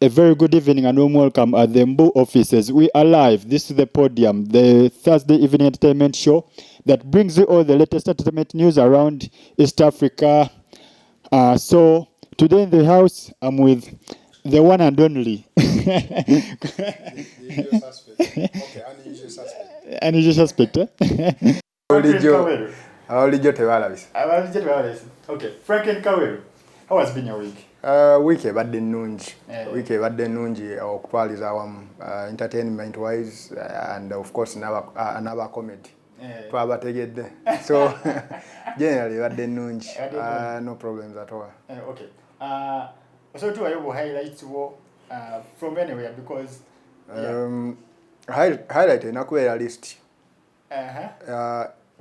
A very good evening and warm welcome at the Mbu offices. We are live. This is the podium, the Thursday evening entertainment show that brings you all the latest entertainment news around East Africa. So today in the house, I'm with the one and only. The usual suspect. Okay, unusual suspect. Unusual suspect. Bulijjo tebalabise. Okay, Franklin Kaweru, how has been your week? Week ebadde nnungi. Week ebadde nnungi okutwaliza awamu entertainment wise and of course n'aba comedy. Twabategedde. So generally ebadde nnungi. No problems at all. Okay. So to your highlights from anywhere because highlight enakubeera list.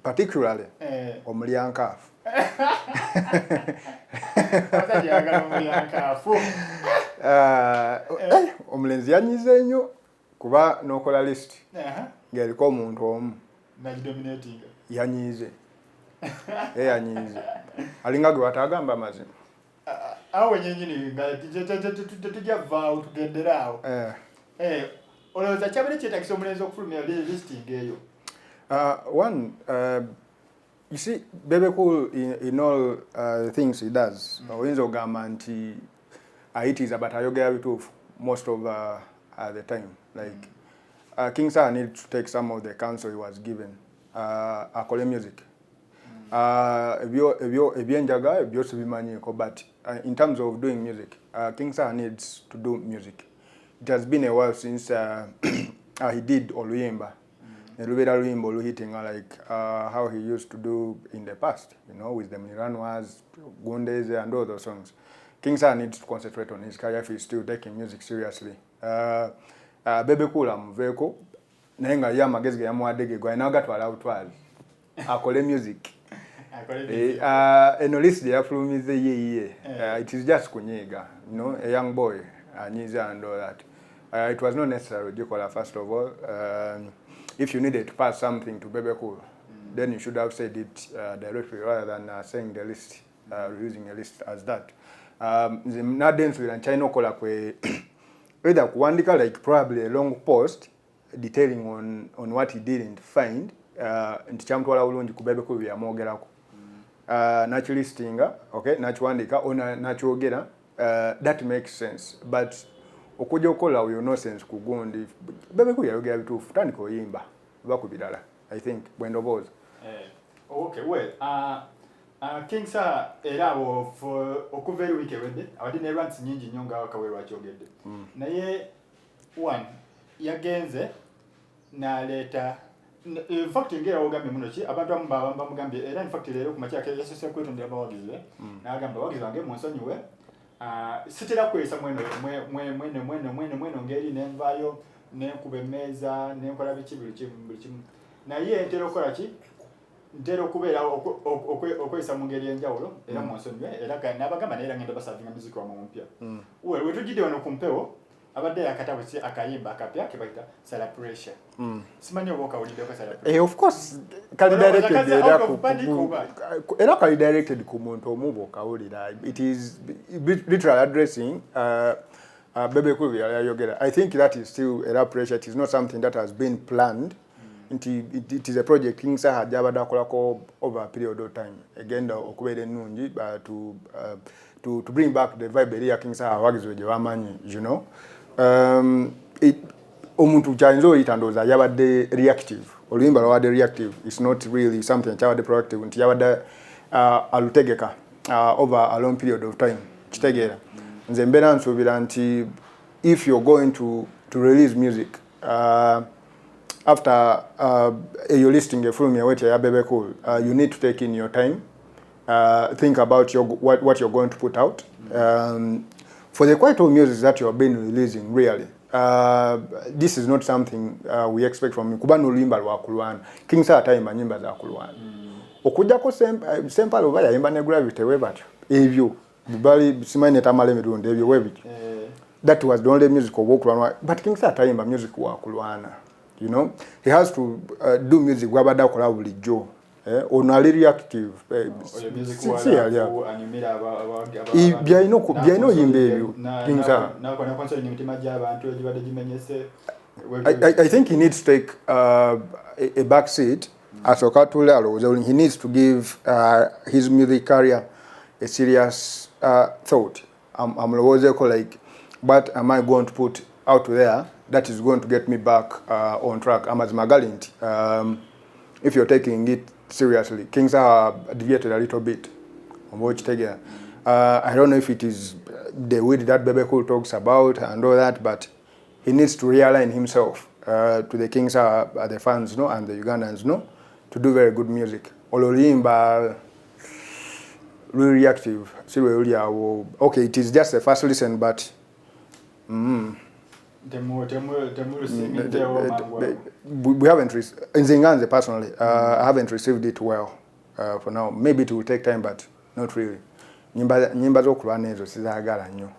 Particularly omulyankaafu. Omulenzi yanyize nnyo kuba n'okola list ng'eriko omuntu omu yanyize yanyize alinga gwe watagamba amazima awe nyenyini nga tetujja vaawo tugendera awo olowooza kyabadde kyetakisa omulenzi okufulumya listing eyo. One, you see, Bebe Cool in all things he does, oyinza ogamba nti ayitiza but ayogera bituufu most of the time. Like King Sir needs to take some of the counsel he was given. Akole music. Ebyenjaga byose bimanyiko, but in terms of doing music, King Sir needs to do music. It has been a while since he did Oluyimba. Lubera Luyimbo hitting like how he used to do in the past, you know, with the Mniranwas, Gundes and all those songs. King Sir needs to concentrate on his career if he's still taking music seriously. Bebe Cool amuveko naye nga ye amagezi ge yamuwadde gwe n'agatwala butwazi akole music. Eno list yafulumize ye. It is just kunyiga, you know, a young boy anyiza and all that. It was not necessary Dikola first of all. If you needed to pass something to Bebe Cool, then you should have said it directly rather than saying the list, using a list as that. Nadens with China kola kwe either kuandika like probably a long post detailing on what he didn't find. Nti chamtwala ulungi ku Bebe Cool byamogerako. Naturally stinga, okay, nachuandika ona nachuogera, that makes sense. But okujja okola uyo no sense kugundi Bebe Cool yayogera bituufu tandika oyimba bakubirala I think bwendoboza. Okay, well, King Sir era okuva eri week ewedde abadde ne runs nyingi nnyo nga Kaweru akyogedde. Naye one yagenze n'aleeta in fact ngera ogambye muno ki abantu abamu bamugambye era in fact leero ku makyaka yasose kwetondera abawagizi n'agamba abawagizi bange munsonyiwe. Sitera kwesa mweno ngeri nenvayo nenkuba emmeeza nenkola biki buli kimu naye ntera okukola ki ntera okubeera okwesa mu ngeri enjawulo era munsonyiwe era n'abagamba naye ngenda basavinga muziki wa mumpya we tujjidde wano ku mpewo abadde yakatabo ki akayimba akapya ke bayita Celebration. Simanyi oba okawuliddeko Celebration. Of course kali directed ku muntu omu okawulira. It is literally addressing Bebe Cool yayogera. I think that is still a pressure. It is not something that has been planned. It is a project King Sir had jabada kolako over a period of time. Again, okubeera ennungi to bring back the vibe eri ya King Sir awagizi gye bamanyi, you know. Omuntu kyayinza oyita ndowooza yabadde reactive. Oluyimba lwabadde reactive. It's not really something kyabadde proactive. Nti yabadde alutegeka over a long period of time. Kitegeera. Nze mbeera nsuubira nti if you're going to release music after you're listing a film ya Bebe Cool, you need to take in your time, think about what you're going to put out. For the quite old music that you have been releasing, really, this is not something we expect from you. Kuba n'oluyimba lwa kulwana. King Sir atayimba nnyimba za kulwana. Okujjako Sempala oba yayimba ne Gravity we batyo. Ebyo bali simanyi netamala emirundi ebyo we bityo. That was the only music of okulwana. But King Sir atayimba music wa kulwana. You know, he has to do music wabadde akola bulijjo. ono ali reactive sincerely byalina oyimba ebyo I think he needs to take a back seat asooka atule alowooza. He needs to give his music career a serious thought. Amulowoozeeko like, what am I going to put out there that is going to get me back on track? Amazima gali nti if you're taking it seriously, King Saha deviated a little bit on what I don't know if it is the way that Bebe Cool talks about and all that, but he needs to realign himself to the King Saha, the fans know, and the Ugandans know, to do very good music. Ololimba really reactive. Okay, it is just the first listen, but we haven't received in Zinganze personally. I haven't received it well for now. Maybe it will take time, but not really. Nyimba zokulwana ezo sizagala nnyo.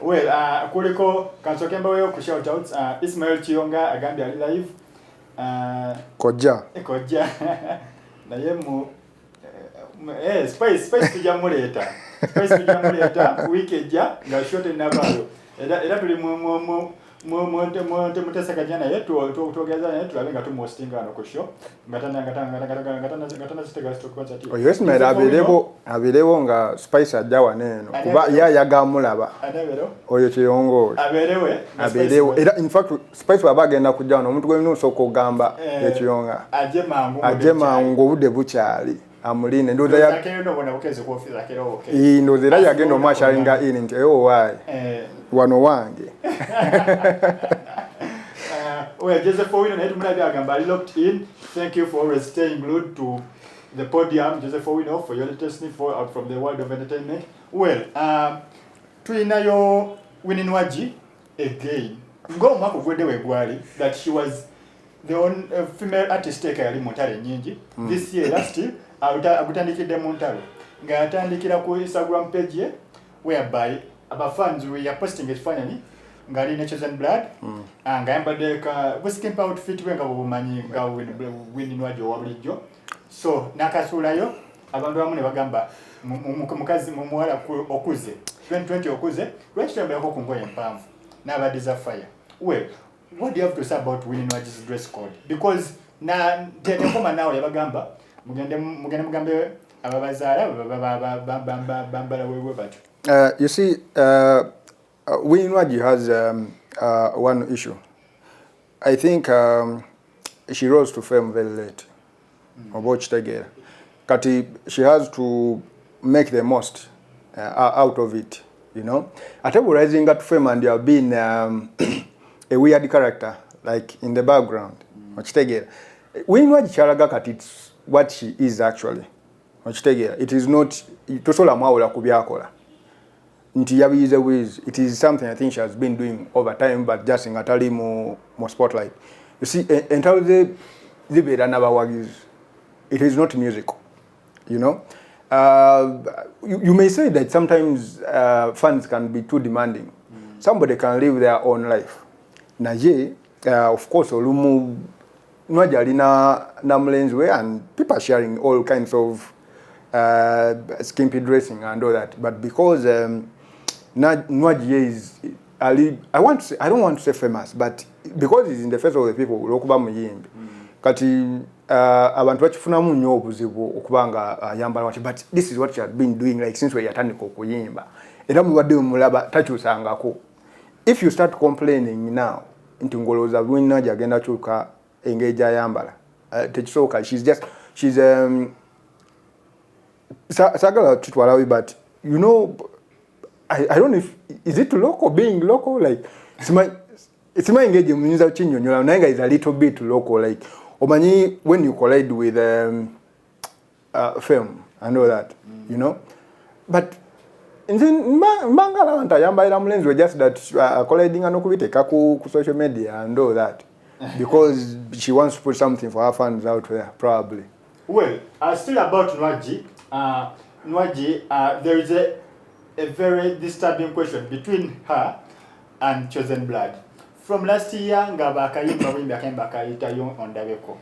Well, kuliko kansokemba weyo ku shout outs. Ismail Chiyonga agambye ali live. Koja naye mu space tujamuleta. Space tujamuleta week ejja nga shote nabalo. Era tuli mu mutesa kajana yetu tugeza yetu labenga tu mostinga no ku show. Ngatana sitega stock concert. Yes mate, abirebo nga Spice ajjawa neno kuba yagamulaba. Adabero. Oyo Kiyongo. Aberewe. Era in fact Spice babagenda kujja no omuntu gwenu soko gamba Kiyonga. Aje mangu obudde bukyali. Amuline ndoza ya kero bona bukeze ku office akero okay. Ndoza era yagenda masharinga in nti why wano wange. Well, Joseph Owino na mulabi agamba locked in. Thank you for always staying glued to the podium, Joseph Owino, for your latest info out from the world of entertainment. Well, tuinayo Winnie Nwagi again. Ngo mwako gwede wegwali that she was the only female artist yali Montale nyingi. This year last year agutandikide Montale. Nga atandikira ku Instagram page ye whereby aba fans we are posting it finally. Ngali Chosen Blood nga yambadde ka busking outfit wenga bumanyi nga Winnie Nwagi owabulijjo. So nakasulayo abantu bamwe ne bagamba mukazi muwala okuze 2020 okuze lwakitambulako ku ngoye empanvu n'abaddiza fire. Well, what do you have to say about Winnie Nwagi's dress code? Because na tekoma nawe yabagamba mugende mugambe ababazaala bambala wewe batyo. You see, Winnie Nwagi has one issue. I think she rose to fame very late. Kati, she has to make the most out of it, you know. At rising at fame and you have been a weird character, like in the background. Winnie Nwagi charaga kati, it's what she is actually. It is not tosola mwawula kubyakola. It is something I think she has been doing over time, but just in Atali more spotlight. You see, until the it is not musical, you know. You may say that sometimes fans can be too demanding. Somebody can live their own life. Naje, of course, olumu Nwagi na mlenzi we, and people are sharing all kinds of skimpy dressing and all that. But because Nwagi is, I don't want to say famous, but because he's in the face of the people, lokuba muyimbi. Kati abantu bakifunamu nnyo obuzibu okubanga yambala wati, but this is what she has been doing like since we yatandika okuyimba. Era mulwadde mulaba takyusangako. If you start complaining now, nti ngolooza Winnie Nwagi agenda kyuka engeri ayambala, tekisooka. She's sagala tutwalawe, but you know, I don't know if is it local, being local, like it's my engage muyinza kinyonyola naye is a little bit local, like omanyi when you collide with film and all that, you know. But mbangala anta yambaira mulenzi we, just that colliding and okubiteka ku social media and all that because she wants to put something for her fans out there probably. Well, still about Nwagi. Nwagi, there is a very disturbing question between her and Chosen Blood. from last year nga bakayimba bwimbi akayimba kayitayo ondabeko.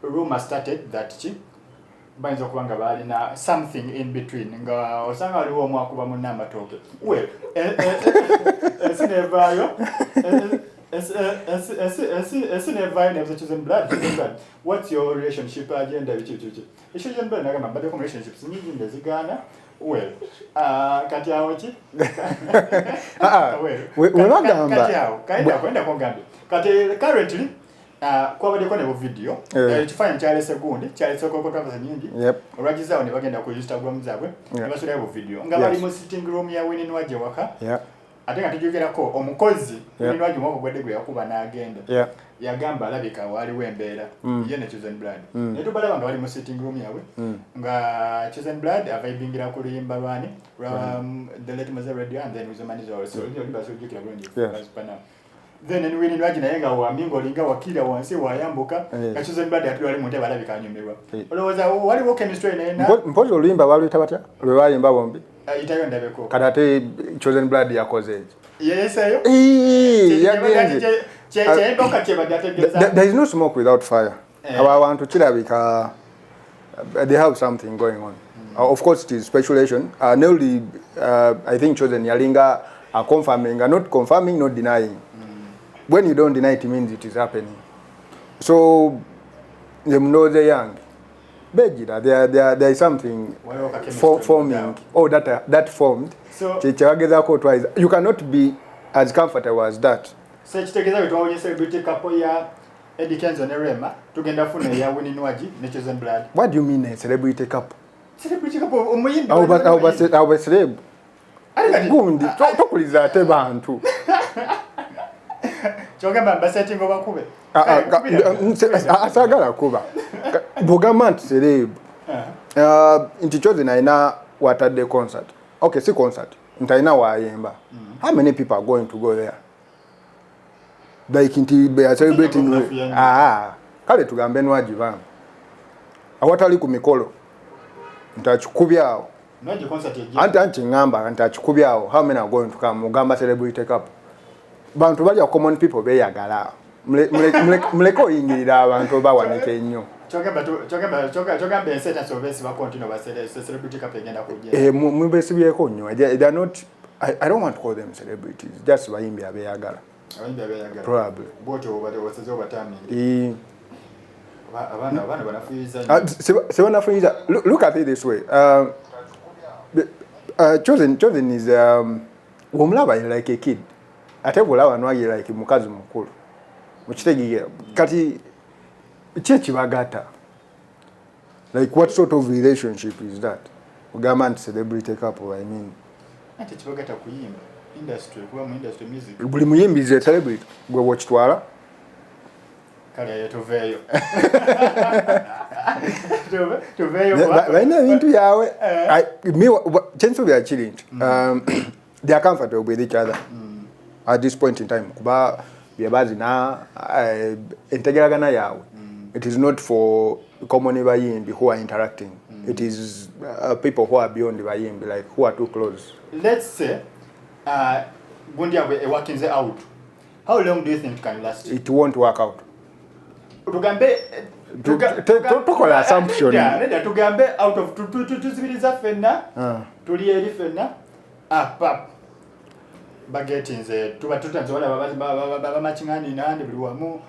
Rumor started that bayinza okuba nga balina something in between nga osanga waliwo omu akuba munna amatooke. Well, esinevaayo never chosen blood. What's your relationship agenda? Chosen blood nagamba mbadde relationships nyingi ndezigana. Well, kati awo ki? Kaida kwenda kongambe. Kati currently kwabadeko ne video kifanya kyalese gundi kyalese ko kwatamba nyingi olwagizaawo ne bagenda ku Instagram zaabwe ne basula video nga bali mu sitting room ya Winnie Nwagi waka ate nga tujogerako omukozi Winnie Nwagi mwako gwedde gwe yakuba n'agenda yagamba alabika waliwo embeera ye ne Chosen Blood ne tubalaba nga bali mu sitting room yaabwe nga Chosen Blood avaibingira ku luyimba lwani the late Mzee Radio and then with the manager also basojukira bulungi then and Winnie Nwagi naye nga wamingo linga wakira wansi wayambuka Chosen Blood atwali mu ntebe alabika anyumirwa olowooza waliwo chemistry na mpozo oluyimba baluyita batya lwe bayimba bombi itayo ndabeko kadate Chosen Blood yakoze yesayo there is no smoke without fire abantu kirabika they have something going on of course it is speculation nearly I think Chosen yalinga confirming not confirming not denying when you don't deny it means it is happening so them know the young Bejira, there is something forming. Oh, that formed. So twice. You cannot be as comfortable as that. So together with all your celebrity couple ya Eddie Kenzo and Rema together for ya Winnie Nwagi, Chosen Blood. What do you mean a celebrity couple? Celebrity couple. I was celeb. Gundi. Tokuliza tebantu. Chogamba basetting over kube. Asagala kuba. Bogama celeb. Inti Chosen ina watade concert. Okay, see concert. Ntaina wayemba. How many people are going to go there? Like inti they are celebrating. Kale tugambe Nwagi bam. Awatali ku mikolo. Ntachukubyawo. Nwagi concert ye. Anti ngamba ntachukubyawo. How many are going to come? Mugamba celebrity cup. Bantu bali common people beyagala. Mleko yingirira abantu bawanike nnyo. Chogamba enseta sovesi ba continue ba celebrity cup egenda kujja. Mwebesibyeko nnyo. They are not I don't want to call them celebrities. Just bayimbi abeyagala. Probably. Boto obade wasazo batami. Abana banafuyiza. Banafuyiza. Look at it this way. Chosen is omulaba like a kid. Ate bulaba Nwagi like mukazi mukulu. Mukitegeera. Kati bagata. Like what sort of relationship is that? Ugama and celebrity couple, I mean. Ate kibagata kuyimba. Industry, kuba mu industry music. Buli muyimbi is a celebrity. Gwe wachitwala. Kale yatoveyo. Toveyo. Baina bintu yawe. Chenso bya challenge. They are comfortable with each other. At this point in time. Kuba byabazi na integeragana yawe. It is not for common bayimbi who are interacting. It is people who are beyond bayimbi, like who are too close. Let's say Gundia working out. How long do you think it can last? It won't work out. Tugambe tukola assumption. Tugambe out of tuzibiriza fenna tulieri fenna pap bagetinze tuba tutanze wala baba machingani nande buli wamu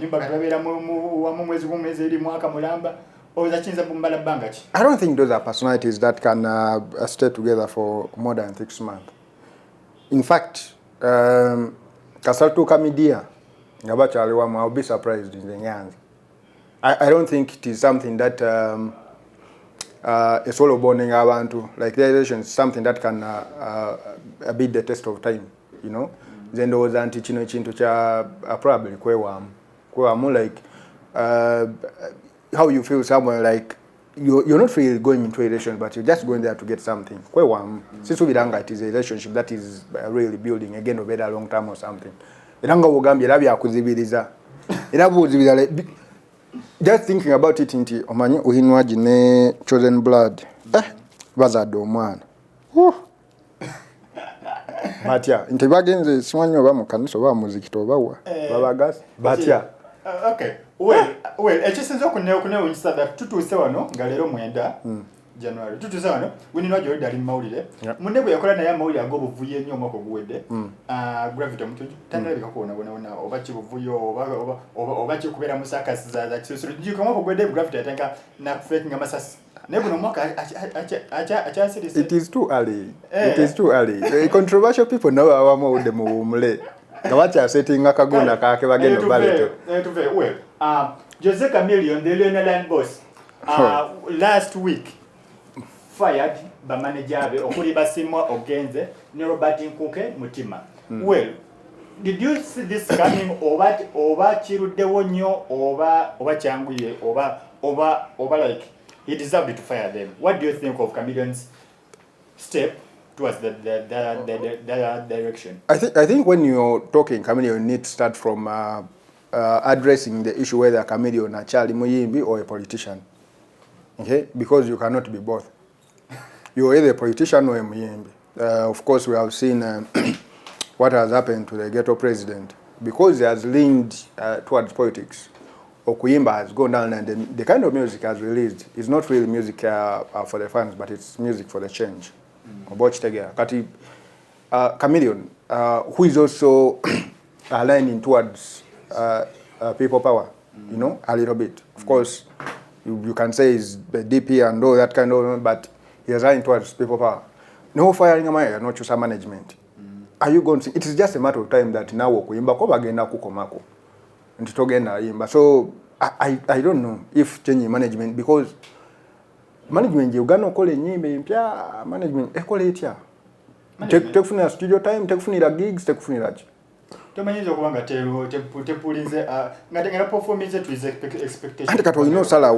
nyumba katabera mu wamu mwezi eri mwaka mulamba ozachinza bumbala bangachi. I don't think those are personalities that can stay together for more than 6 months. In fact, Kasatu Kamidia, I'll be surprised in the Nyanza. I don't think it is something that is all bonding abantu. Like the relation is something that can beat the test of time, you know. Then there was anti-chino chinto cha probably kwewamu like how you feel somewhere like you're not really going into a relationship, but you're just going there to get something. Since it is a relationship that is really building again over a long term or something. Just thinking about it inti omanyi Uhinwaji ne Chosen Blood. Bazado mwana. batya nti bagenze simanyi oba mu kanisa oba muziki tobawa babagasi batya. Okay, well ekisinza okunewunyisa that tutuuse wano nga leero 9 January tutuuse wano winino ajolidde ali mu mawulire munne bwe yakola naye amawulire ag'obuvuyo ennyo omwaka oguwedde Gravity Omutuju tanalabika kuwona wona oba kibuvuyo oba kikubeera mu circus za kisosiro njiika omwaka oguwedde Gravity yatenka nakufakinga amasasi naye guno omwaka akyasirise. It is too early. It is too early. Controversial people nabo abamawudde mu buwumule nga bakyasetinga kagunda kaake bagenda baleto. Well, Jose Chameleone, the Leonard boss, last week fired by manager okuli Basimwa Ogenze ne Robert Nkuke Mutima. Well, did you see this coming oba kiruddewo nnyo oba kyanguye oba like he deserved to fire them? What do you think of Chameleone's step towards the direction? I think when you're talking Chameleone, you need to start from addressing the issue whether Chameleone a Charlie Muyimbi or a politician. Okay? Because you cannot be both. You're either a politician or a Muyimbi. Of course, we have seen what has happened to the ghetto president. Because he has leaned towards politics, Okuyimba has gone down, and the kind of music has released is not really music for the fans, but it's music for the change. Kati Chameleone, who is also aligning towards people power, you know, a little bit. Of course, you can say he's the DP and all that kind of, but he is aligning towards people power. No firing a man, no choose management. Are you going to? It is just a matter of time that now Okuyimba ko bagenda kukomako. So I don't know if changing management, because management you gonna call enyimbe mpya management ekole etya tekufuna studio time tekufunira gigs tekufunira ki tomanyiza okubanga tepulinze ngategera performance to his expectation. And kato ino sala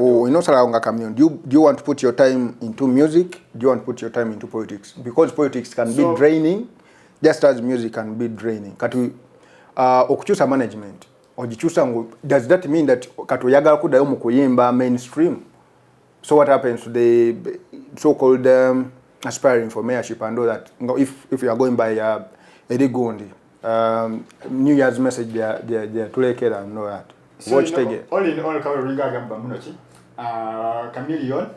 nga Chameleone, do you want to put your time into music, do you want to put your time into politics? Because politics can be draining just as music can be draining. Kati okuchusa management ojichusa ngo, does that mean that kato yagala kudayo mu kuyimba mainstream? So what happens to the so-called aspiring for mayorship and all that? If you are going by Eddie Gundi, New Year's message, they are tulekera and all that. So watch take all in all, kawaringa gamba munochi. Chameleone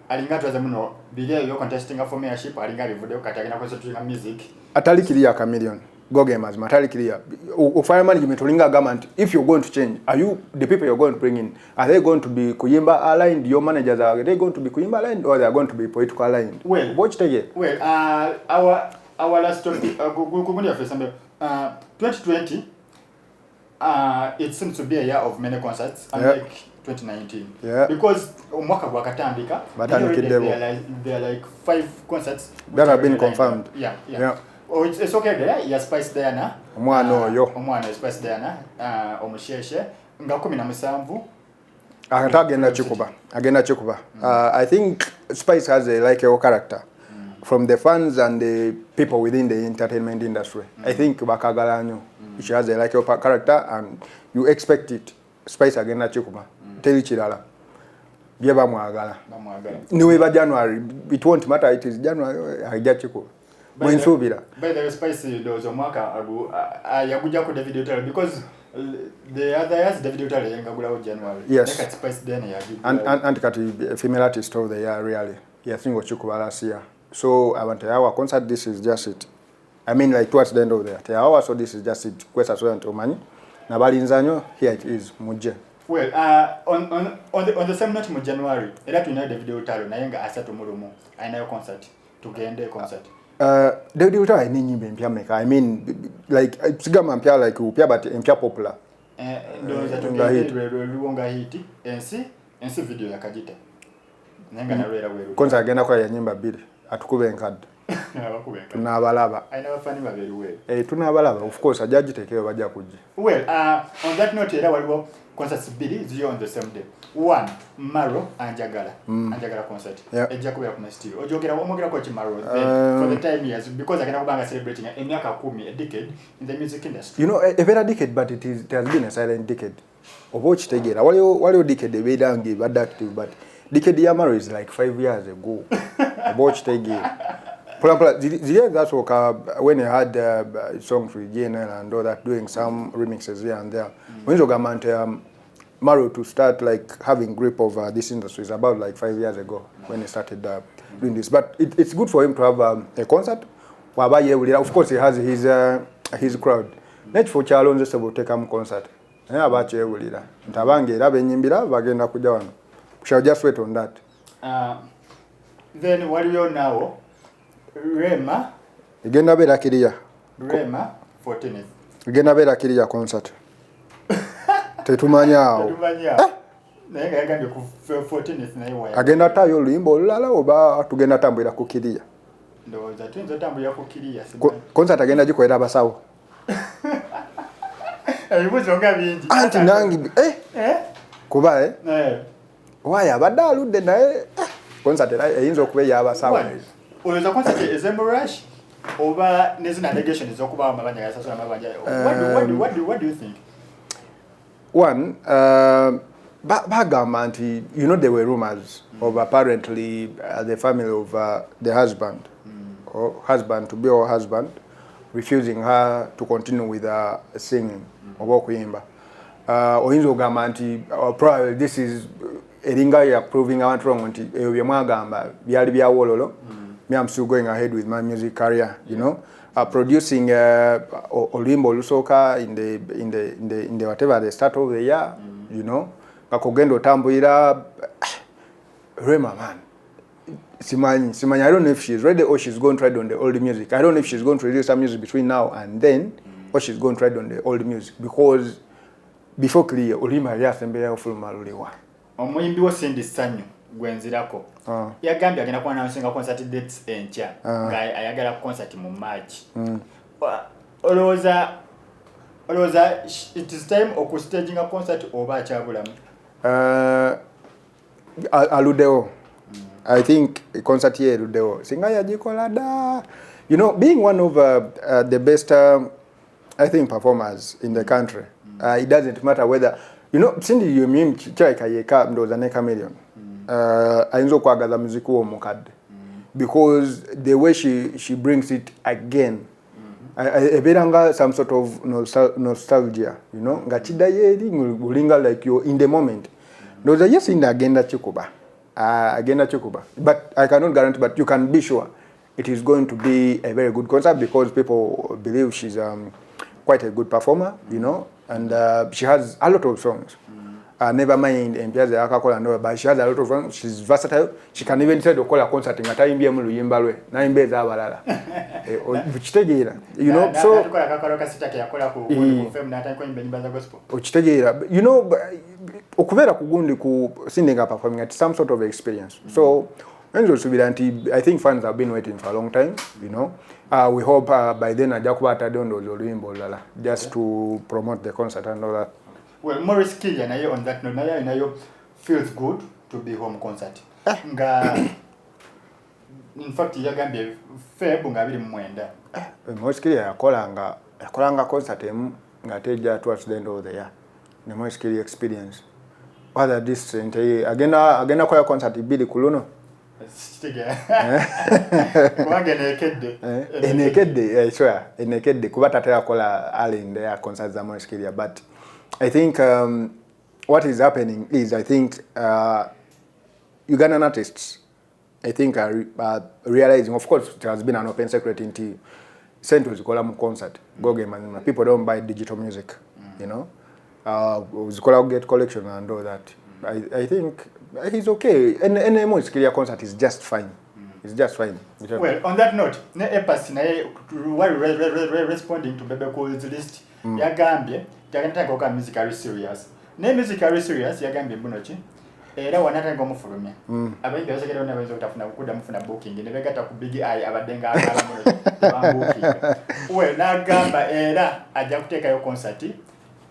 alinga twaza muno bile yo contesting for mayorship alinga livude okatagena concentrating music. Atali kiriya Chameleone. Go gamers, matali clear. Fire management olinga government, if you're going to change, are you the people you're going to bring in? Are they going to be Kuyimba aligned? Your managers, are they going to be Kuyimba aligned, or they are going to be political aligned? Well, watch take. Well, our last topic, 2020, it seems to be a year of many concerts, unlike 2019. Yeah. Because umwaka wakatandika, there are like 5 concerts that have been confirmed. Yeah. Oh, it's okay there. He has Spice Diana. Omwana Spice Diana. Omusheshe. Nga 17. Agenda chikuba. I think Spice has a character from the fans and the people within the entertainment industry. I think bakagala she has a character, and you expect it. Spice agenda chikuba. Tell chirala. Byeba mwagala. Niwe ba January. It won't matter. It is January. Ajja chikuba. By the way, Spice does omwaka yaguja ku David Otale, because the other years David Otale yangagula January. Yes. Like Spice then and kati female artist of the year really. Yeah, I think ochikuba last year. So I want our concert, this is just it. I mean, like towards the end of the year. Hour, so this is just it. Kwesa so and Omani. Na balinzanyo, here it is muje. Well, on the same note mu January, era tulina David Otale naye nga asatu mulumu ayinayo concert. Tugende concert. David Otale ni nyimbe mpya meka. I mean, like sigama mpya like upya but mpya popular. Ndoza tugende luonga hiti ensi video ya Kajita. Nenga na rera weru. Konza agenda kwa ya nyimba bili atukube enkadde. Tuna abalaba. Aina bafani babiri we. Tuna abalaba, of course ajaji tekewe bajja kujja. Well, on that note era waliwo concerts bili ziri on the same day. One, Maro Anjagala. Anjagala concert. Ejja kubera ku Studio. Omogera ko Maro for the time years, because agenda kubanga celebrating emyaka 10, a decade in the music industry. You know, a better decade, but it has been a silent decade. Obochi tegera. Waliwo decade ebedangi bad active, but decade ya Maro is like 5 years ago. Obochi tegera. That's when he had songs with JNL and all that, doing some remixes here and there. When you got Maro to start like having grip over this industry is about like 5 years ago when he started doing this. But it's good for him to have a concert. Of course, he has his crowd. Net for Charlon just about take him concert. We shall just wait on that. Then what do you now? Rema. Igenda bera kiriya. Rema 14th. Igenda bera kiriya concert. Tetumanya awo. Naye yagambye ku 14th naye waya. Agenda tayo oluyimba olulala oba tugenda tambulira ku kiriya. Ndowooza tuyinza tambulira ku kiriya. Concert agenda gikolera abasawo. Ebibuuzo nga bingi. Anti nangi kuba waya abadde aludde naye concert eyinza okuba ey'abasawo. Olowooza concert ez'Emurash oba nezina allegation ez'okuba amabanja gasasula amabanja. What do you think? One, bagamba nti, you know, there were rumors of apparently the family of the husband, or husband to be or husband, refusing her to continue with singing oba okuyimba. Oyinza ogamba nti probably this is eringa ya proving abantu wrong nti ebyo bye mwagamba byali bya wololo. Me, I'm still going ahead with my music career, you know. Producing Olimbo Lusoka in the whatever the start of the year, you know. Kakogendo Tambuira Rema, man. Simanya, I don't know if she's ready or she's going to try on the old music. I don't know if she's going to release some music between now and then, or she's going to try on the old music. Because before clear, Olima Yasembeya Fulmaluliwa. Omuyimbi wo Cindy Sanyu gwenzirako. Yagambye agenda kuba n'amusinga concert dates enkya nga ayagala concert mu March. Olowooza it is time okustaginga concert oba akyabulamu? Aludeo. I think concert here Aludeo. Singa yagikola da. You know, being one of the best I think performers in the country, it doesn't matter whether, you know, Cindy Yumim Chaika Yeka ndoza ne chameleon. Ayinza okwagaza muziki wo mukadde because the way she brings it again eberanga some sort of nostalgia, you know, nga kidayo eri ngulinga like you're in the moment. Ndoza yes in agenda chikuba but I cannot guarantee, but you can be sure it is going to be a very good concert because people believe she's quite a good performer, you know, and she has a lot of songs. Never mind Mpiaze akakola ndo, but she has a lot of songs. She's versatile. She can even try to call a concert ngata imbye mu luyimba lwe na imbe za abalala. Ukitegeera, you know, so akakola kakolo kasitake yakola ku confirm na atako imbe nyimba za gospel. Ukitegeera, you know, okubera kugundi ku singing performing at some sort of experience. So Enzo Subiranti, I think fans have been waiting for a long time, you know. We hope by then ajakuba atadondo oluyimba olala just to promote the concert and all that. Well, Maurice Kirya naye on that note nayo feels good to be home concert. Nga in fact yagambye Feb nga 29. Maurice Kirya yakolanga concert nga teja towards the end of the year. The Maurice Kirya experience. Whether this agenda kwa concert ibili kuluno. Enekedde, I swear, enekedde kuba tatera kola ali in their concerts za Maurice Kirya, but I think what is happening is I think Ugandan artists, I think, are realizing, of course, it has been an open secret into Central Zikola concert. People don't buy digital music, you know. Zikola get collection and all that. I think he's okay. Any Maurice Kirya concert is just fine. It's just fine. Well, on that note, ne Epas while responding to Bebe Cool's list, yagambye yagantaka oka musically serious. Ne musically serious yagambye bunochi. Era wanatanga omufulumya. Abayimbi basekera na bazo kutafuna kukuda mufuna booking ne begata ku Big Eye abadenga akala muno booking. Well, nagamba era ajja kuteka yo concert.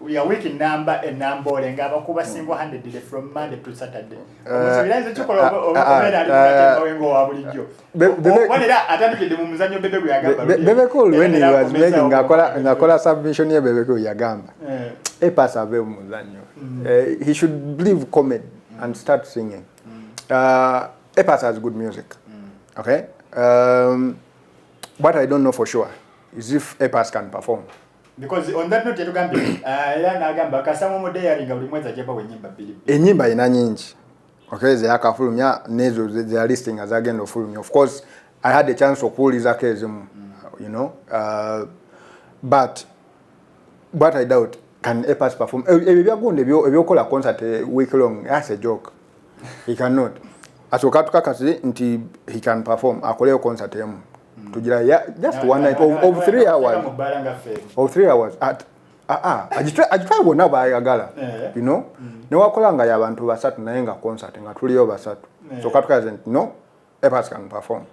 We are working number and number olenga abakuba single handed from Monday to Saturday. Omusubiranze chukola obera ali wengo wa bulijjo. Wanera atandikide mu muzanyo Bebe yagamba. Bebe Cool when he was making ngakola submission ye Bebe Cool yagamba. Epas ave muzanyo. He should leave comedy and start singing. Epas has good music. Okay? what I don't know for sure is if Epas can perform. Because on that note yatugambi nagamba Kasamo Mode yalinga buli mwezi ajeba wenyimba bbiri. Enyimba ina nyingi. Okay, yakafulumya nezo they are listing as agenda ofulumya. Of course, I had a chance okuwuliza kezimu, you know, but what I doubt, can Epas perform? Ebyagunde ebyokola concert week long, that's a joke. He cannot. Asoka tukakasi nti he can perform akole concert yemu. Tujira just one night of 3 hours. Of 3 hours at ajitwa wona bayagala, you know. Ne wakolanga y'abantu basatu naye nga concert nga tuliyo basatu. So katukaze no, Epas can perform.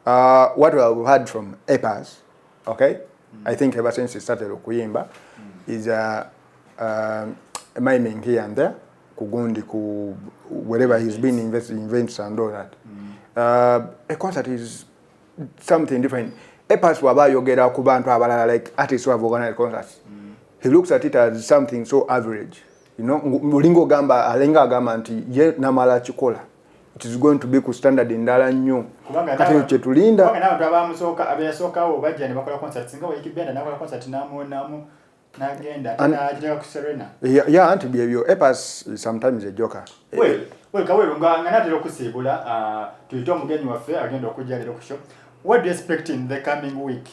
What we have heard from Epas, okay, I think ever since he started okuyimba is miming here and there, kugundi ku wherever he's been invested in events and all that. A concert is something different. Epas waba yogera ku bantu abalala like artists who have organized concerts. He looks at it as something so average. You know, mulingo gamba alenga gamba nti ye namala chikola. It is going to be ku standard indala nnyo. Kati chetulinda. Kubanga nabantu abamusoka abayasokawo bajja ne bakola concert singa wayikibenda nakola concert namu nagenda ajira ku Serena. Yeah, anti byebyo Epas is sometimes a joker. Well kawero nga natero kusibula tuyito mugenyi waffe agenda okujja lero ku show. What do you expect in the coming week?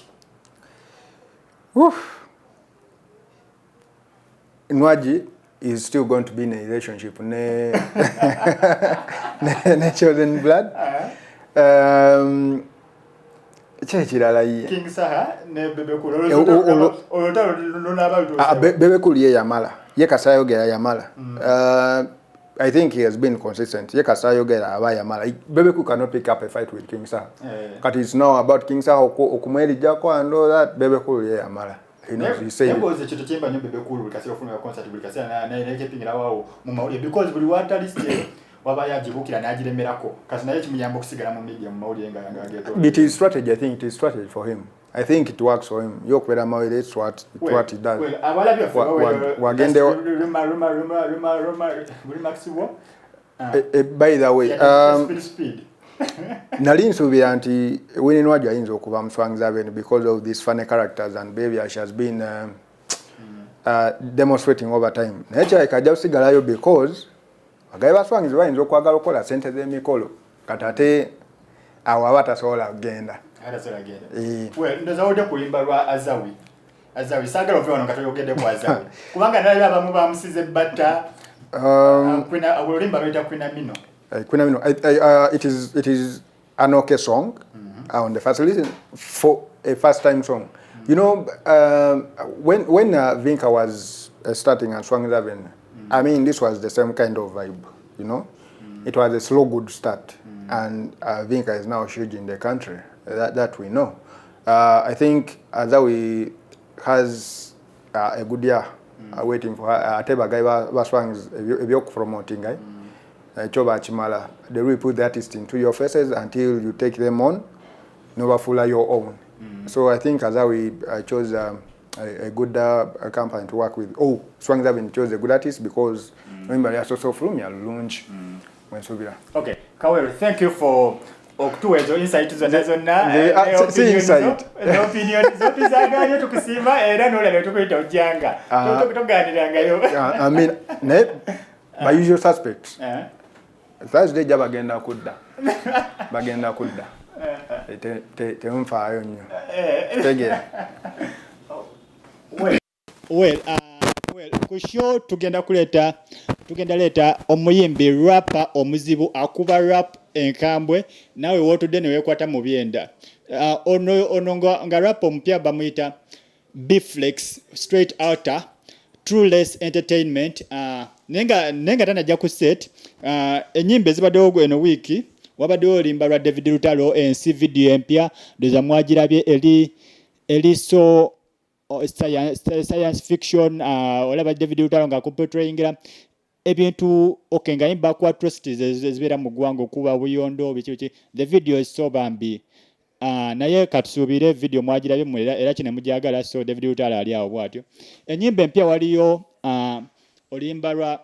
Nwaji is still going to be in a relationship. Ne chosen blood. King Saha ne Bebekulu. Bebekulu ye yamala. Ye kasayogera yamala. I think he has been consistent. Ye kasayogera aba yamala. Bebeku cannot pick up a fight with King Saha. But it's now about King Saha okumweli jako and all that. Bebekulu ye yamala. You know, he said because chito chimba nyombe Bebekulu bikasi ofuna concert bikasi na ekepingira wawo mu mawuli because buli wata list waba yajibukira najiremerako kasi naye kimuyamba okusigala mu media mu mawuli nga ageto. It is strategy. I think it is strategy for him. I think it works for him. Yokwera mawuli, it's what he does. Well, abalabi wagende by the way, speed. Nali nsubira nti Winnie Nwaju ayinza okuba mu Swang Zaven because of these funny characters and behavior she has been demonstrating over time. Naye kyakajja kusigalayo because agaye ba Swang bayinza okwagala okukola ssente z'emikolo kati ate awo aba tasobola kugenda. Well, ndoza ode kulimba lwa Azawi sagala ove wano katoyogedde ku Azawi kubanga nalaba abamu bamusize batta kwina olimba lweta kwina mino. It is an okay song on the first listen for a first time song. You know, when Vinka was starting and Swang Zaven, I mean, this was the same kind of vibe, you know. It was a slow, good start. And Vinka is now huge in the country, that we know. I think Azawi has a good year waiting for her. Ateba Gaiba Swang is a promoting guy. Chimala, they will put the artist into your faces until you take them on, never full your own. So I think Azawi chose a good company to work with. Oh, Swang Zaven chose a good artist because remember, they are so from your launch when Sobira. Okay, Kawero, thank you for okutuwezo insight zonna opinion zopizagayo tukusimba era nolala tukuyita ojjanga togandirangayo. I mean, my usual suspects. Thursday bagenda kudda. Bagenda kudda. Temfaayo nnyo. Tegera. Well, ku show tugenda leeta omuyimbi rapper omuzibu akuba rap enkambwe nawe wotudde ne weekwata mu byenda. Ono nga rap omupya bamuyita Bflex Straight Outer Trueless Entertainment. Nenga tanajja ku set enyimba ezibaddewo eno wiiki wabaddewo olimba lwa David Lutalo ensi video empya ndoza mwagirabye eri so science fiction olaba David Lutalo nga kuportrayingira ebintu okay nga yimba ku atrocities ezibeera mu ggwanga okuba buyondo biki the video is so bambi naye katusuubire video mwagirabye mulera era kine mujagala so David Lutalo ali awo bwatyo. Enyimba empya waliyo olimba lwa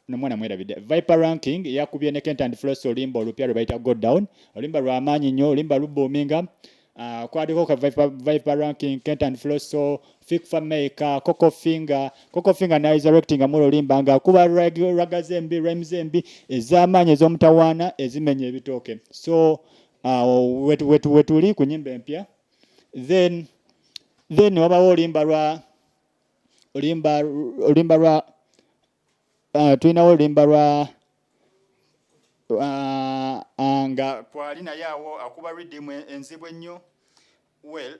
nomwana mwerabide Viper Ranking yakubye ne Kent and Floss olimba olupya lwe bayita Go Down olimba lwa amaanyi nnyo olimba luboominga kwaliko ka Viper Ranking, Kent and Flosso, Fik Maker, Coco Finger nayo resurrecting nga mulolimba nga kuba raga zembi rhymes zembi ez'amaanyi ez'omutawaana ezimenya ebitooke. So wetuli ku nyimba empya. Then wabawo olimba lwa tulinawo olimba lwa nga kwali naye awo akuba rhythm enzibu ennyo. Well,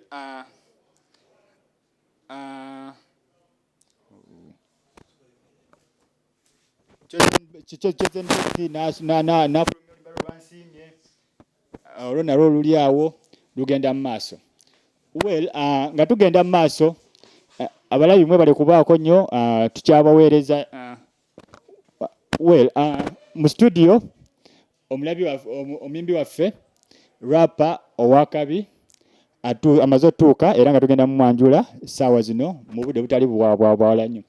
olwo nalwo luli awo lugenda mu maaso. Well, nga tugenda mu maaso abalabi mwe bali kubaako nnyo tukyabaweereza. Well, mu studio omuyimbi waffe rapper owakabi amaze otuuka era nga tugenda mu mwanjula ssaawa zino mu budde butali bwawala nnyo.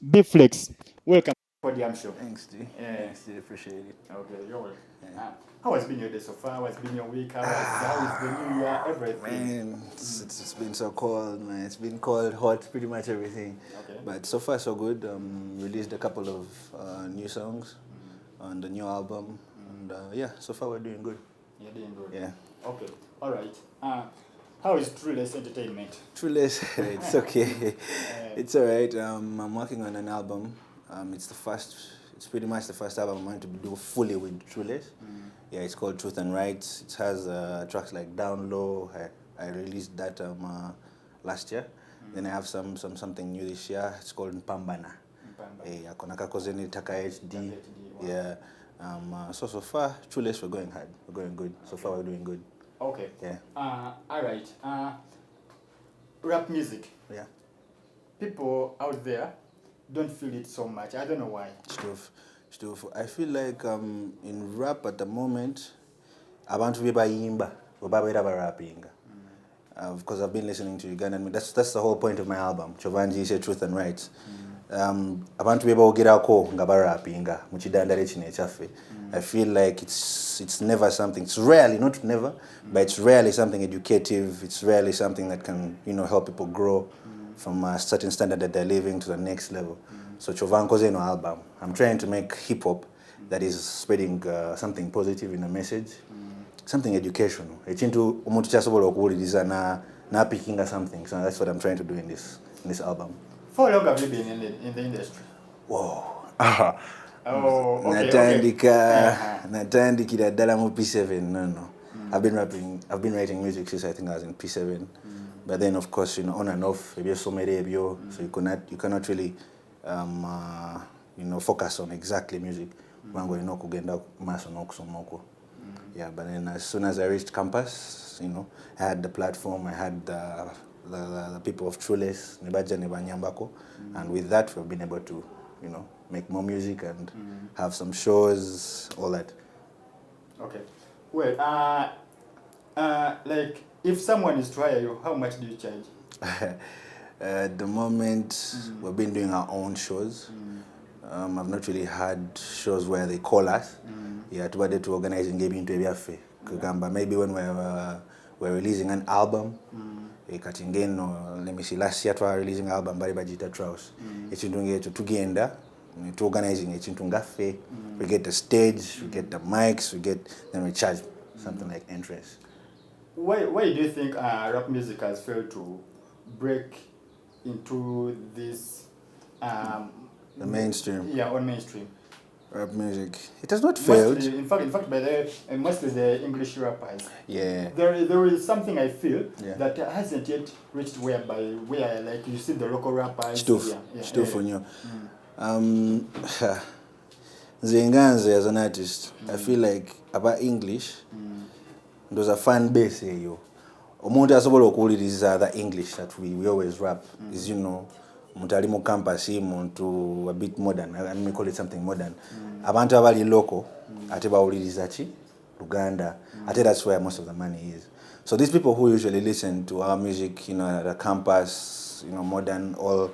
Bflex, welcome for the show. Thanks, D. Thanks, D. Appreciate it. Okay, you're welcome. How has been your day so far? How has been your week? How is the new year? Everything. Man, it's been so cold, man. It's been cold, hot, pretty much everything. Okay. But so far, so good. Released a couple of new songs on the new album. And yeah, so far we're doing good. You're doing good? Yeah. Okay. All right. How is Trueless Entertainment? Trueless, it's okay. It's all right. I'm working on an album. It's pretty much the first album I'm going to do fully with Trueless. Yeah, it's called Truth and Rights. It has tracks like Down Low. I released that last year. Then I have something new this year. It's called Mpambana. Akona kakozeni taka HD. Yeah. So far, Trueless, we're going hard. We're going good. So far, we're doing good. Okay. Yeah. All right. Rap music. Yeah. People out there don't feel it so much. I don't know why. Stuff. I feel like in rap at the moment, abantu bebayimba obabeera barapinga. Because I've been listening to Ugandan. That's the whole point of my album. Chovanji said Truth and Rights. Abantu bebaogerako nga barapinga mu kidandala kino ekyaffe. I feel like it's never something. It's rarely, not never, but it's rarely something educative. It's rarely something that can help people grow from a certain standard that they're living to the next level. So Chovankoze no album. I'm trying to make hip hop that is spreading something positive in a message, something educational. Echintu umuntu kyasobola okuwuliriza na picking something. So that's what I'm trying to do in this album. For how long have you been in the industry? Whoa. Oh, okay. Natandikira ddala mu P7. No. I've been writing music since I think I was in P7. But then of course, on and off, so you cannot really focus on exactly music. Yeah, but then as soon as I reached campus, I had the platform, I had the people of Trueless, and with that we've been able to, make more music and have some shows, all that. Okay. Well, like if someone is to hire you, how much do you charge? At the moment, we've been doing our own shows. I've not really had shows where they call us. Yeah, to organizing maybe when we're releasing an album. Let me see, last year we were releasing an album by Bajita Traus. To organizing we get the stage, we get the mics, then we charge something like entrance. Why do you think rap music has failed to break into this the mainstream? Yeah, on mainstream. Rap music. It has not failed. In fact, by mostly the English rappers. Yeah. There is something I feel that hasn't yet reached where like you see the local rappers. Stuff for you. Zenganze as an artist, I feel like about English, there's a fan base here. Omuntu asobola okuwuliriza the English that we always rap is mutali mu campus muntu a bit modern. I mean, call it something modern. Abantu abali local ate bawuliriza ki Luganda. Ate that's where most of the money is. So these people who usually listen to our music, at the campus, modern, all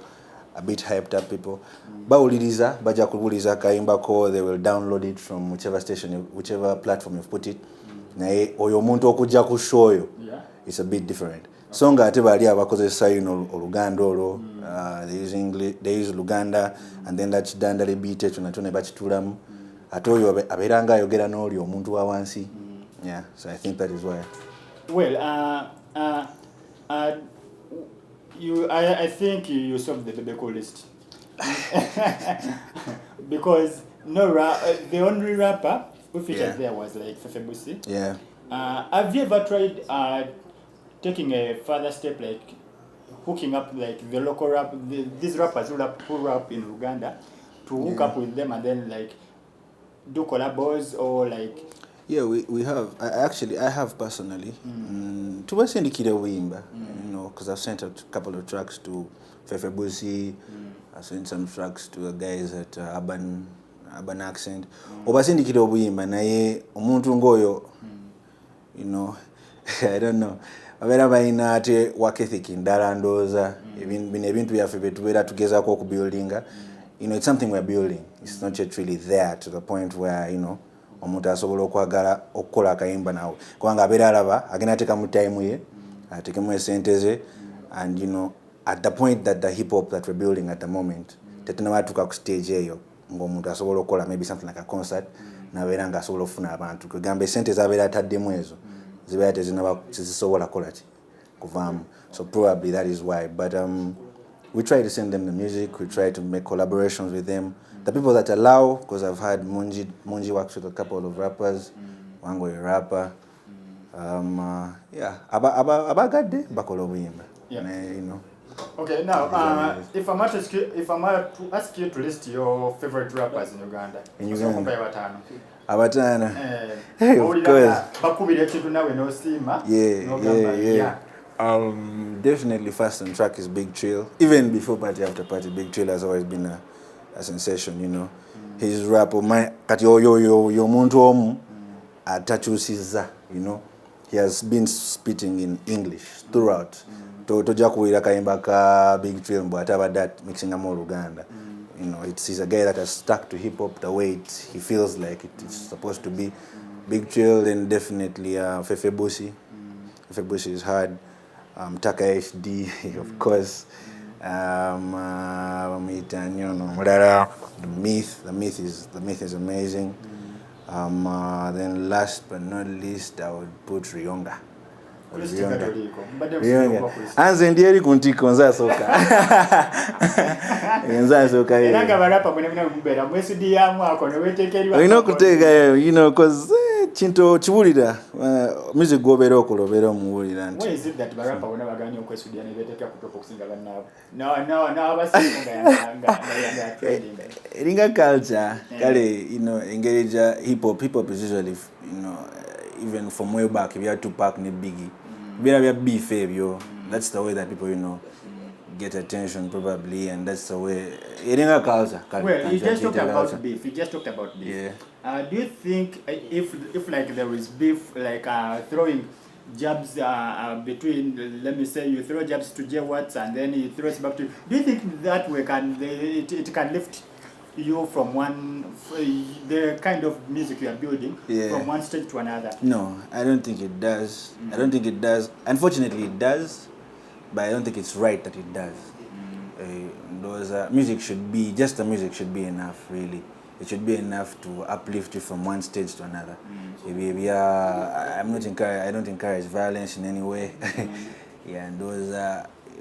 a bit hyped up people, bawuliriza baja kuwuliriza kayimbako, they will download it from whichever station, whichever platform you've put it. Naye oyo omuntu okujja ku show yo it's a bit different. So nga ate bali abakozesa Oluganda olwo, they use Luganda, and then that Dandali beat ekyo nakyo ne bakitulamu. Ate oyo abeera nga ayogera n'oli omuntu wa wansi. Yeah, so I think that is why. Well, I think you solved the Bebeko list. Because the only rapper who featured there was like Fefe Busi. Yeah. Have you ever tried taking a further step, like hooking up like the local rap, these rappers who rap in Uganda, to hook up with them and then like do collabos or like? Yeah, we have. I have personally. Tubasindikira Wimba, you know, because I've sent a couple of tracks to Fefe Busi. I sent some tracks to the guys at Urban Accent. Obasindikira Wimba naye omuntu ngoyo, you know, I don't know. Abera baina ate work ethic ndala ndoza ebintu byaffe betubeera tugezaako okubuildinga. You know, it's something we're building. It's not yet really there to the point where, you know, omuntu asobola okwagala okukola akayimba nawe kubanga abeera alaba agenda ateeka mu time ye ateekemu esente ze, and you know, at the point that the hip hop that we're building at the moment tetunabatuuka ku stage eyo ng'omuntu asobola okukola maybe something like a concert nabeera nga asobola okufuna abantu kwegamba esente zabeera ataddemu ezo zibeera tezisobola kukola ki kuvaamu. So probably that is why, but we try to send them the music, we try to make collaborations with them. The people that allow, because I've had Munji works with a couple of rappers, Wango a rapper. Yeah, Abagade Bakolo Wimba. Yeah. You know. Okay, now if I'm to ask you to list your favorite rappers in Uganda. In Uganda. Abatana. Hey, of course. Bakubira ekintu nawe no sima. Yeah. Definitely first on track is Big Trill. Even before Party After Party, Big Trill has always been a sensation, you know. His rap kati yo muntu omu atachusiza, you know. He has been spitting in English throughout. Toja kuwira kayimba ka Big Trill but about that mixing more Luganda. You know, he's a guy that has stuck to hip hop the way he feels like it's supposed to be. Big Trill, and definitely Fefe Busi. Fefe Busi is hard. Taka HD, of course. The myth is amazing. Then last but not least, I would put Rionga. Anze ndieri kuntiko nza soka. Nza soka. Eranga barapa mwena mbera mwesidi yamu ako no wetekeri. Ino kutega, you know, cause chinto chibulira music gobera okulobera muwulira nti. Why is it that barapa wona baganye okwesudi ne beteka kutopa kusinga banabo? No abasinga yanga trading. Ringa culture, kale, you know, engage hip hop is usually, you know, even from way back, if you had Tupac and Biggie, beef, that's the way that people, you know, get attention probably, and that's the way. Well, you just talked about beef. Yeah. Do you think if like there is beef, like throwing jabs between, let me say, you throw jabs to Jay Watts and then he throws back to you, do you think that way it can lift you from the kind of music you are building from one stage to another? No, I don't think it does. I don't think it does. Unfortunately, it does, but I don't think it's right that it does. Music should be, just the music should be enough, really. It should be enough to uplift you from one stage to another. I don't encourage violence in any way. Yeah, and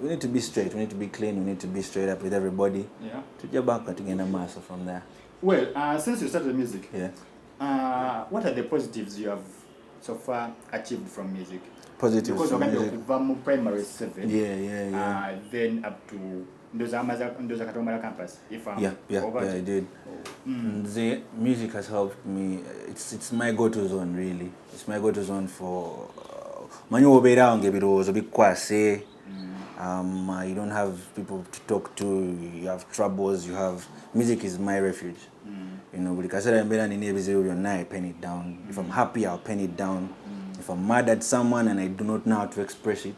we need to be straight, we need to be clean, we need to be straight up with everybody. Yeah. To get back and to get a master from there. Well, since you started music, what are the positives you have so far achieved from music? Positives because from music? Because primary 7. Yeah. Then up to Ndoza Katomala campus. If I'm I did. The music has helped me. It's my go-to zone, really. It's my go-to zone for Manu Obera and Gebiro, a big kwase. You don't have people to talk to, you have troubles, music is my refuge. You know, because I pen it down. If I'm happy, I'll pen it down. If I'm mad at someone and I do not know how to express it,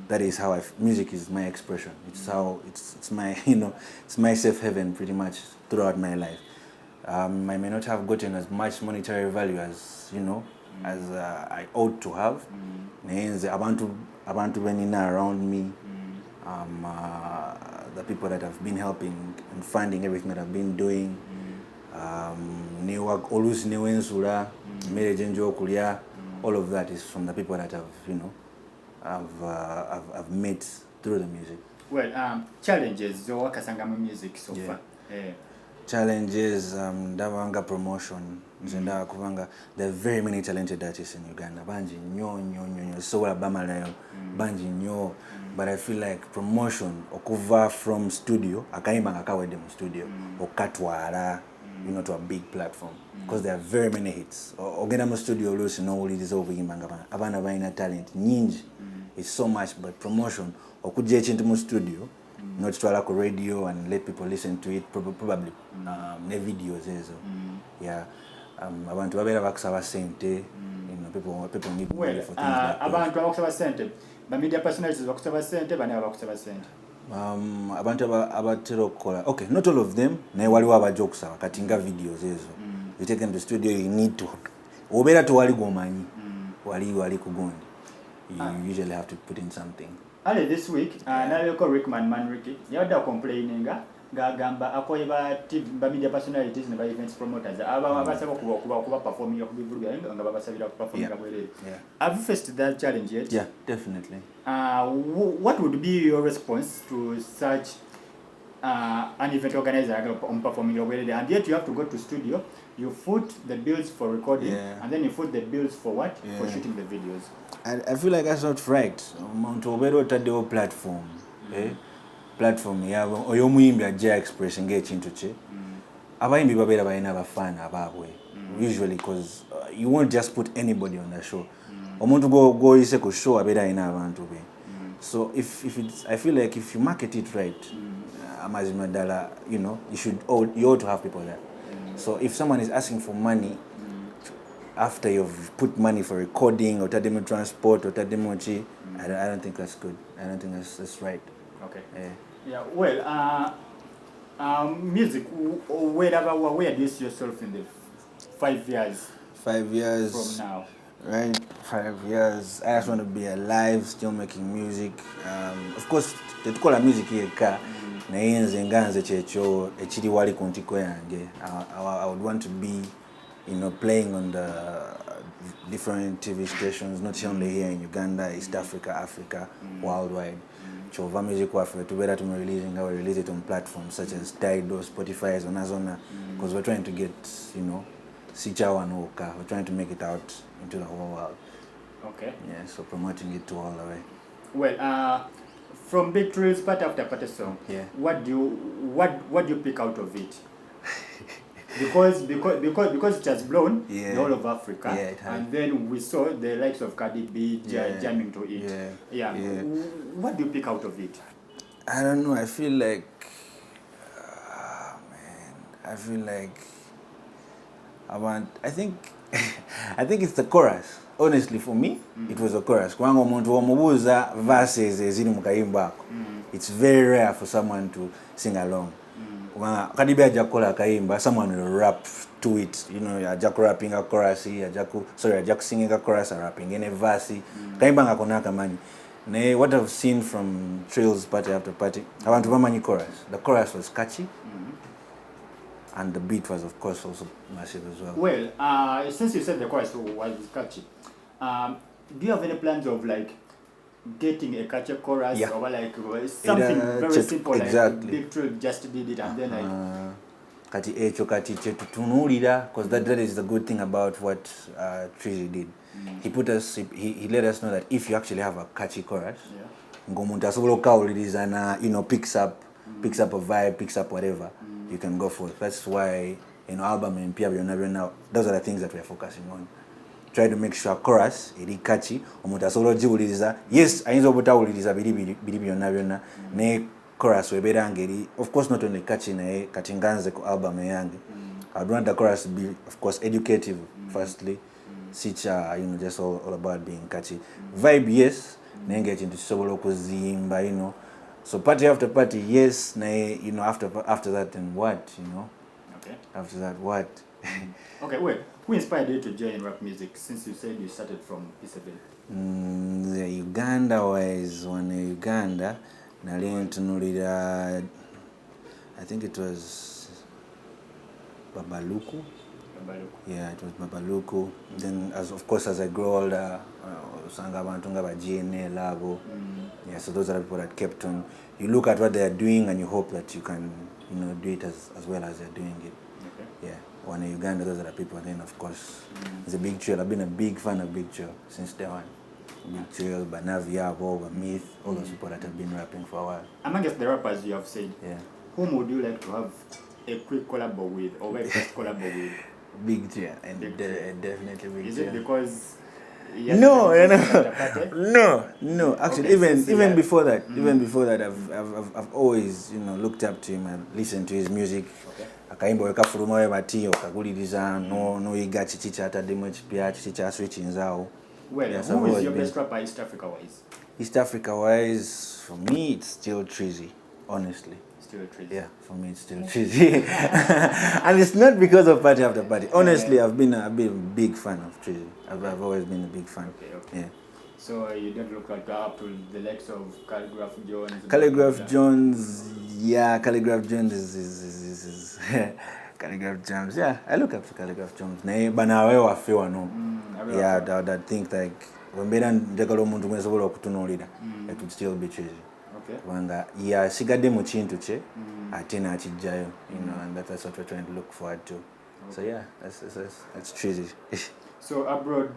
that is how music is my expression. It's my, you know, it's my safe haven pretty much throughout my life. I may not have gotten as much monetary value as, you know, as I ought to have. abantu benina around me, the people that have been helping and funding everything that I've been doing. Ne work always ne wensula, marriage enjoy kulia. All of that is from the people that I've met through the music. Well, challenges zo wakasanga mu music so far. Challenges, ndabanga promotion. Nzenda kubanga there are very many talented artists in Uganda. Banji nyo so Bamalayo, banji nyo. But I feel like promotion okuva from studio, akaimba akawede mu studio, okatwara, to a big platform. Because there are very many hits. Ogenda mu studio lusi no ulidiza obuyimba abana baina talent nyingi. It's so much, but promotion okujja ekintu mu studio, not to ku radio and let people listen to it probably ne videos ezo. Yeah. Abantu babera bakusaba sente, people need money for things like abantu bakusaba sente. Ba media personalities bakusaba sente, bani bakusaba sente. Abantu abatera okukola. Okay, not all of them. Naye waliwo abajja okusaba kati nga videos ezo. You take them to studio, you need to. Obera to wali gomanyi. Wali kugondi. You usually have to put in something. Ale this week, naleko Rickman Manricky, yada complaininga gagamba akoyeba ba media personalities ne ba events promoters abasaba kuba performing okubivuga nga babasabira performing abwerere. Have you faced that challenge yet? Yeah, definitely. What would be your response to such an event organizer on performing abwerere, and yet you have to go to studio, you foot the bills for recording, and then you foot the bills for what? For shooting the videos. I feel like that's not right. Mountobero tadeo platform. Platform yabo oyo muyimbi ajja express ng'ekintu kye. Abayimbi babera bayina abafana ababwe. Usually because you won't just put anybody on the show. Omuntu go yise ku show abera ayina abantu be. So if it's, I feel like if you market it right, amazima dala, you ought to have people there. So if someone is asking for money after you've put money for recording or tademo transport or tademo chi, I don't think that's good. I don't think that's right. Okay. Yeah. Well, music. Where do you see yourself in the 5 years? 5 years from now. Right. 5 years. I just want to be alive, still making music. Of course, tetukola music here ka. Na yenze nganze checho echiri wali kuntiko yange. I would want to be, playing on the different TV stations, not only here in Uganda, East Africa, Africa, worldwide. Chova music wafe to better to releasing our release it on platforms such as Tidal, Spotify, Zonazona, because we're trying to get, Sichawa and Oka. We're trying to make it out into the whole world. Okay. Yeah, so promoting it to all the way. Well, from Big Trills, part after part song, what do you pick out of it? Because it has blown the whole of Africa, and then we saw the likes of Cardi B jamming to it. What do you pick out of it? I don't know. I feel like, I think it's the chorus. Honestly, for me, it was a chorus. Kwangu muntu wamubuza verses eziri mukayimba. It's very rare for someone to sing along. Kadibe ajakola kayimba, someone will rap to it. Ajaku rapping a chorus, ajaku singing a chorus, or rapping in a verse. Kayimba ngakona kamanyi. What I've seen from Trills party after party, I want to manyi chorus. The chorus was catchy, and the beat was, of course, also massive as well. Well, since you said the chorus was catchy, do you have any plans of getting a catchy chorus or something very simple like Big Trill just did it and then kati echo kati chetu tunulira, because that is the good thing about what Trizzy did. He let us know that if you actually have a catchy chorus, ngomuntu asobola okawuliriza na picks up a vibe, picks up whatever, you can go for it. That's why album and Pia Byonna, those are the things that we're focusing on. Try to make sure chorus iri catchy, omuntu asobola ogiwuliriza. Yes, ayinza obutawuliriza biri byonna ne chorus webera ngeri, of course not only catchy naye kati nganze ku album yange. I want the chorus to be, of course, educative firstly. Sicha, just all about being catchy. Vibe, yes. Nenge chintu kisobola okuzimba, So party after party, yes. After that, then what, Okay. After that, what? Okay, wait. Who inspired you to join rap music? Since you said you started from P7. The Uganda wise, one Uganda, nali ntunulira, I think it was Babaluku. Yeah, it was Babaluku. Then, as I grow older, Sanga Bantunga ba GNA, Labo. Yeah, so those are the people that kept on. You look at what they are doing and you hope that you can, do it as well as they're doing it. Okay. Yeah, when in Uganda, those are the people. Then, of course, it's a Big Trail. I've been a big fan of Big Trail since day one. Big Trail, Banavia, Bob, Myth, all those people that have been rapping for a while. Amongst the rappers you have said, yeah, whom would you like to have a quick collab with or very fast collab with? Big Trail, and definitely Big Trail. Is it because? No. Actually, okay, even before that, I've always looked up to him and listened to his music. Okay. Akaimba wekafuluma we matiyo kaguliriza no yiga chichi chatademo chipya chichi cha switch nzao. Well, yes, who is your best rapper East Africa wise? East Africa wise, for me it's still Trizzy, honestly. Still Trizzy. Yeah, for me it's still Trizzy. And it's not because of Party After Party. Honestly, I've been a big fan of Trizzy. I've always been a big fan. Okay. Yeah. So you don't look like up to the likes of Calligraph Jones? Calligraph Jones, yeah, Calligraph Jones is Calligraph Jones, yeah, I look up to Calligraph Jones. Yeah, I think like when it would still be Trizzy. Okay. Yeah, sigadde mu kintu kye ate n'akijjayo, and that's what we're trying to look forward to. Okay. So yeah, that's Trizzy. So abroad,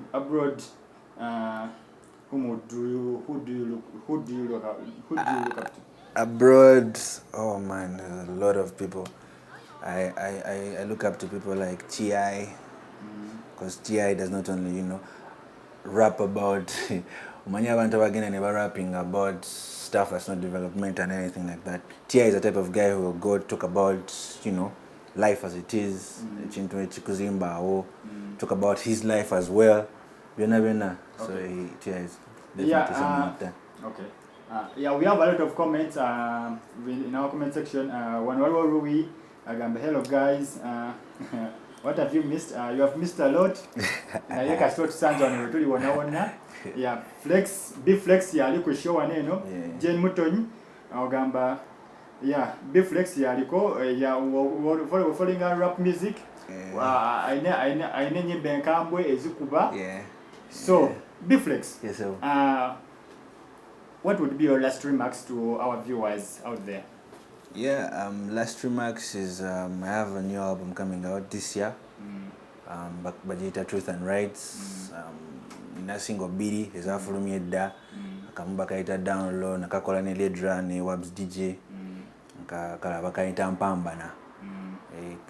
who do you look up to? Abroad, oh man, there's a lot of people. I look up to people like T.I. because T.I. does not only rap about many abantu abagenda ne rapping about stuff that's not development and anything like that. T.I. is the type of guy who will go talk about life as it is, talk about his life as well. Okay. So T.I. is definitely someone like that. Okay. Yeah, we have a lot of comments in our comment section. Wanwaru Agamba, hello guys. What have you missed? You have missed a lot. Yeah, B-Flex yaliko show waneno. Jane Mutonyi Agamba, yeah, B-Flex yaliko following our rap music. Aine nyimbe nkambwe ezikuba. Yeah. So, B-Flex. Yes, sir. What would be your last remarks to our viewers out there? Yeah, last remarks is I have a new album coming out this year. Bajita Truth and Rights. Nasingo biri ezafulumye edda. Akamuba kaita down low nakakola ne Ledra ne Wabs DJ. Kalaba kaita mpambana.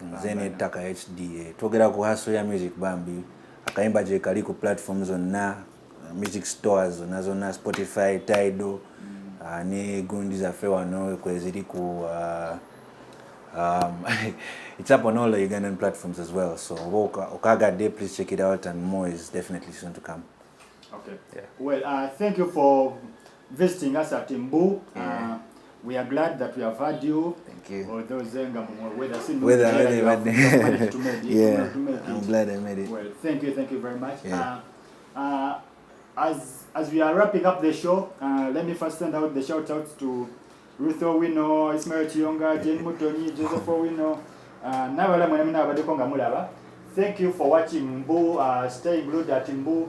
Nzene taka HD. Twogera ku hustle ya music bambi. Akaimba je kali ku platforms onna, music stores na Spotify, Tidal. Ne gundi za fewa no kweziri ku it's up on all the Ugandan platforms as well. So Okaga Day, please check it out, and more is definitely soon to come. Okay. Yeah. Well, thank you for visiting us at Mbu. We are glad that we have had you. Thank you. Although Zenga yeah, I'm glad I made it. Well, thank you very much. Yeah. As we are wrapping up the show, let me first send out the shout outs to Ruth Owino, Ismail Chionga, Jane Mutonyi, Joseph Owino, Nabala Mwenamina Abadekonga Mulaba. Thank you for watching Mbu, staying glued at Mbu,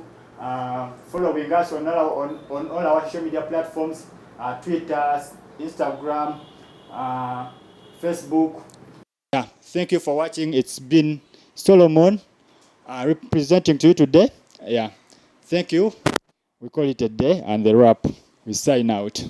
following us on all our social media platforms, Twitter, Instagram, Facebook. Yeah, thank you for watching. It's been Solomon representing to you today. Yeah, thank you. We call it a day, and the wrap. We sign out.